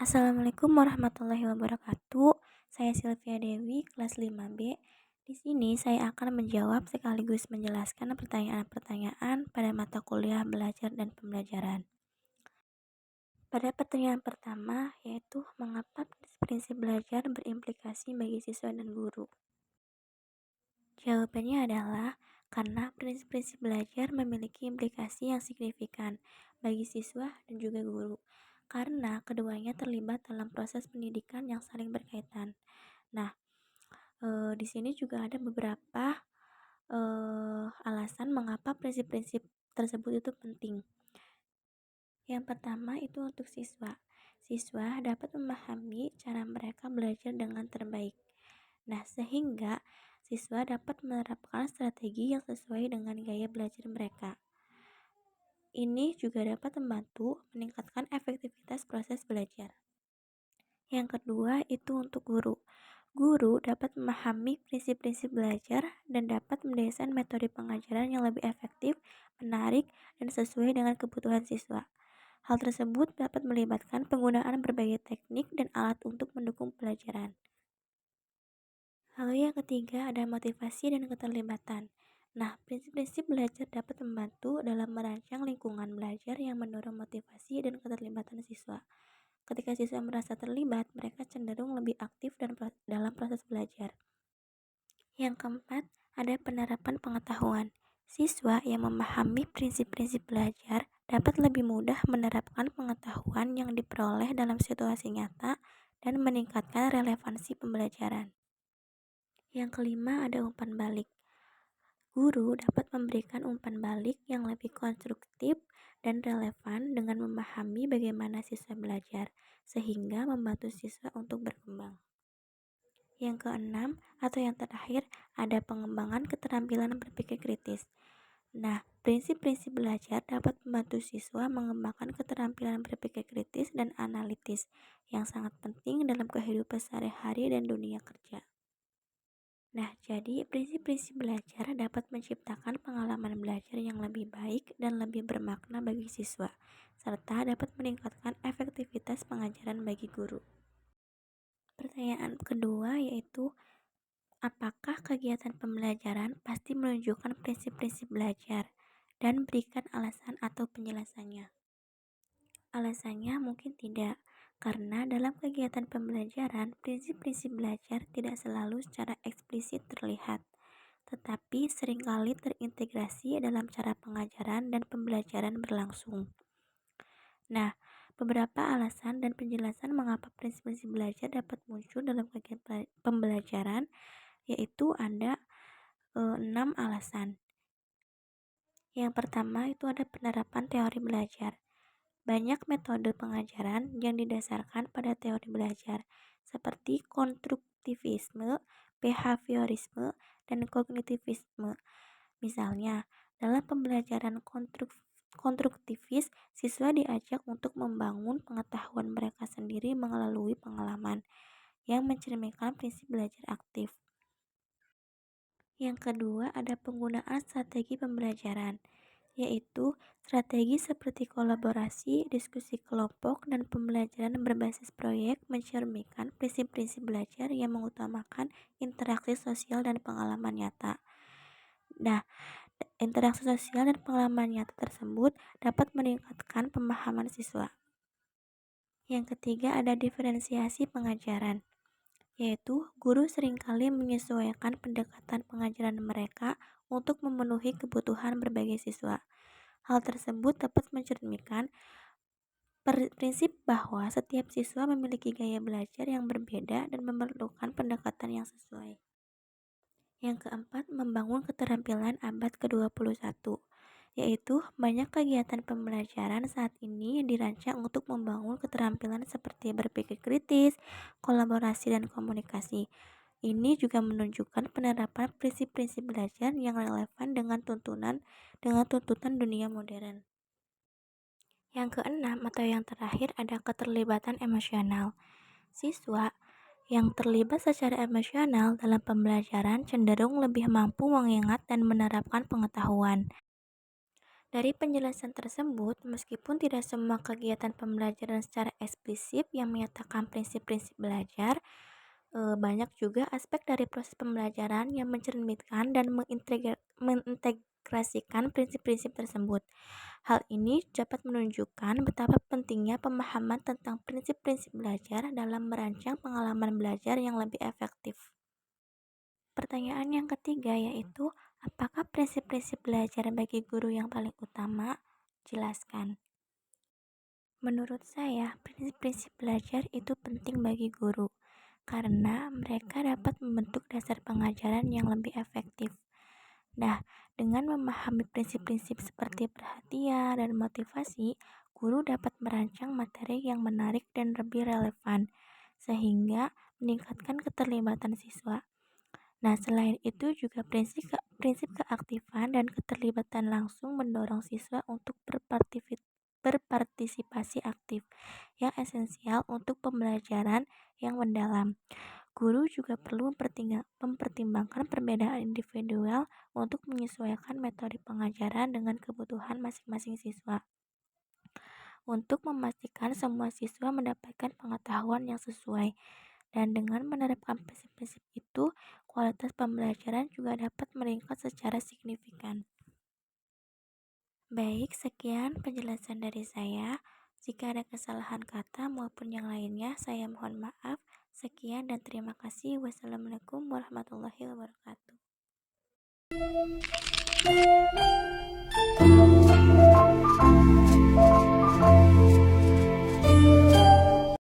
Assalamualaikum warahmatullahi wabarakatuh. Saya Sylvia Dewi, kelas 5B. Di sini saya akan menjawab sekaligus menjelaskan pertanyaan-pertanyaan pada mata kuliah belajar dan pembelajaran. Pada pertanyaan pertama, yaitu mengapa prinsip belajar berimplikasi bagi siswa dan guru. Jawabannya adalah karena prinsip-prinsip belajar memiliki implikasi yang signifikan bagi siswa dan juga guru, karena keduanya terlibat dalam proses pendidikan yang saling berkaitan. Nah, di sini juga ada beberapa alasan mengapa prinsip-prinsip tersebut itu penting. Yang pertama itu untuk siswa. Siswa dapat memahami cara mereka belajar dengan terbaik. Nah, sehingga siswa dapat menerapkan strategi yang sesuai dengan gaya belajar mereka. Ini juga dapat membantu meningkatkan efektivitas proses belajar. Yang kedua itu untuk guru. Guru dapat memahami prinsip-prinsip belajar dan dapat mendesain metode pengajaran yang lebih efektif, menarik, dan sesuai dengan kebutuhan siswa. Hal tersebut dapat melibatkan penggunaan berbagai teknik dan alat untuk mendukung pelajaran. Lalu yang ketiga ada motivasi dan keterlibatan. Nah, prinsip-prinsip belajar dapat membantu dalam merancang lingkungan belajar yang mendorong motivasi dan keterlibatan siswa. Ketika siswa merasa terlibat, mereka cenderung lebih aktif dalam proses belajar. Yang keempat, ada penerapan pengetahuan. Siswa yang memahami prinsip-prinsip belajar dapat lebih mudah menerapkan pengetahuan yang diperoleh dalam situasi nyata dan meningkatkan relevansi pembelajaran. Yang kelima, ada umpan balik. Guru dapat memberikan umpan balik yang lebih konstruktif dan relevan dengan memahami bagaimana siswa belajar, sehingga membantu siswa untuk berkembang. Yang keenam, atau yang terakhir, ada pengembangan keterampilan berpikir kritis. Nah, prinsip-prinsip belajar dapat membantu siswa mengembangkan keterampilan berpikir kritis dan analitis yang sangat penting dalam kehidupan sehari-hari dan dunia kerja. Nah, jadi prinsip-prinsip belajar dapat menciptakan pengalaman belajar yang lebih baik dan lebih bermakna bagi siswa, serta dapat meningkatkan efektivitas pengajaran bagi guru. Pertanyaan kedua yaitu, apakah kegiatan pembelajaran pasti menunjukkan prinsip-prinsip belajar? Dan berikan alasan atau penjelasannya. Alasannya mungkin tidak, karena dalam kegiatan pembelajaran, prinsip-prinsip belajar tidak selalu secara eksplisit terlihat, tetapi seringkali terintegrasi dalam cara pengajaran dan pembelajaran berlangsung. Nah, beberapa alasan dan penjelasan mengapa prinsip-prinsip belajar dapat muncul dalam kegiatan pembelajaran, yaitu ada 6 alasan. Yang pertama itu ada penerapan teori belajar. Banyak metode pengajaran yang didasarkan pada teori belajar, seperti konstruktivisme, behaviorisme, dan kognitivisme. Misalnya, dalam pembelajaran konstruktivis, siswa diajak untuk membangun pengetahuan mereka sendiri melalui pengalaman yang mencerminkan prinsip belajar aktif. Yang kedua, ada penggunaan strategi pembelajaran, yaitu strategi seperti kolaborasi, diskusi kelompok, dan pembelajaran berbasis proyek mencerminkan prinsip-prinsip belajar yang mengutamakan interaksi sosial dan pengalaman nyata. Nah, interaksi sosial dan pengalaman nyata tersebut dapat meningkatkan pemahaman siswa. Yang ketiga ada diferensiasi pengajaran, yaitu guru seringkali menyesuaikan pendekatan pengajaran mereka untuk memenuhi kebutuhan berbagai siswa. Hal tersebut dapat mencerminkan prinsip bahwa setiap siswa memiliki gaya belajar yang berbeda dan memerlukan pendekatan yang sesuai. Yang keempat, membangun keterampilan abad ke-21, yaitu banyak kegiatan pembelajaran saat ini dirancang untuk membangun keterampilan seperti berpikir kritis, kolaborasi, dan komunikasi. Ini juga menunjukkan penerapan prinsip-prinsip belajar yang relevan dengan tuntutan dunia modern. Yang keenam atau yang terakhir ada keterlibatan emosional. Siswa yang terlibat secara emosional dalam pembelajaran cenderung lebih mampu mengingat dan menerapkan pengetahuan. Dari penjelasan tersebut, meskipun tidak semua kegiatan pembelajaran secara eksplisit yang menyatakan prinsip-prinsip belajar, banyak juga aspek dari proses pembelajaran yang mencerminkan dan mengintegrasikan prinsip-prinsip tersebut. Hal ini dapat menunjukkan betapa pentingnya pemahaman tentang prinsip-prinsip belajar dalam merancang pengalaman belajar yang lebih efektif. Pertanyaan yang ketiga yaitu, apakah prinsip-prinsip belajar bagi guru yang paling utama? Jelaskan. Menurut saya, prinsip-prinsip belajar itu penting bagi guru karena mereka dapat membentuk dasar pengajaran yang lebih efektif. Nah, dengan memahami prinsip-prinsip seperti perhatian dan motivasi, guru dapat merancang materi yang menarik dan lebih relevan, sehingga meningkatkan keterlibatan siswa. Nah, selain itu juga prinsip keaktifan dan keterlibatan langsung mendorong siswa untuk berpartisipasi aktif, yang esensial untuk pembelajaran yang mendalam. Guru juga perlu mempertimbangkan perbedaan individual untuk menyesuaikan metode pengajaran dengan kebutuhan masing-masing siswa. Untuk memastikan semua siswa mendapatkan pengetahuan yang sesuai, dan dengan menerapkan prinsip-prinsip itu, kualitas pembelajaran juga dapat meningkat secara signifikan. Baik, sekian penjelasan dari saya. Jika ada kesalahan kata maupun yang lainnya, saya mohon maaf. Sekian dan terima kasih. Wassalamualaikum warahmatullahi wabarakatuh.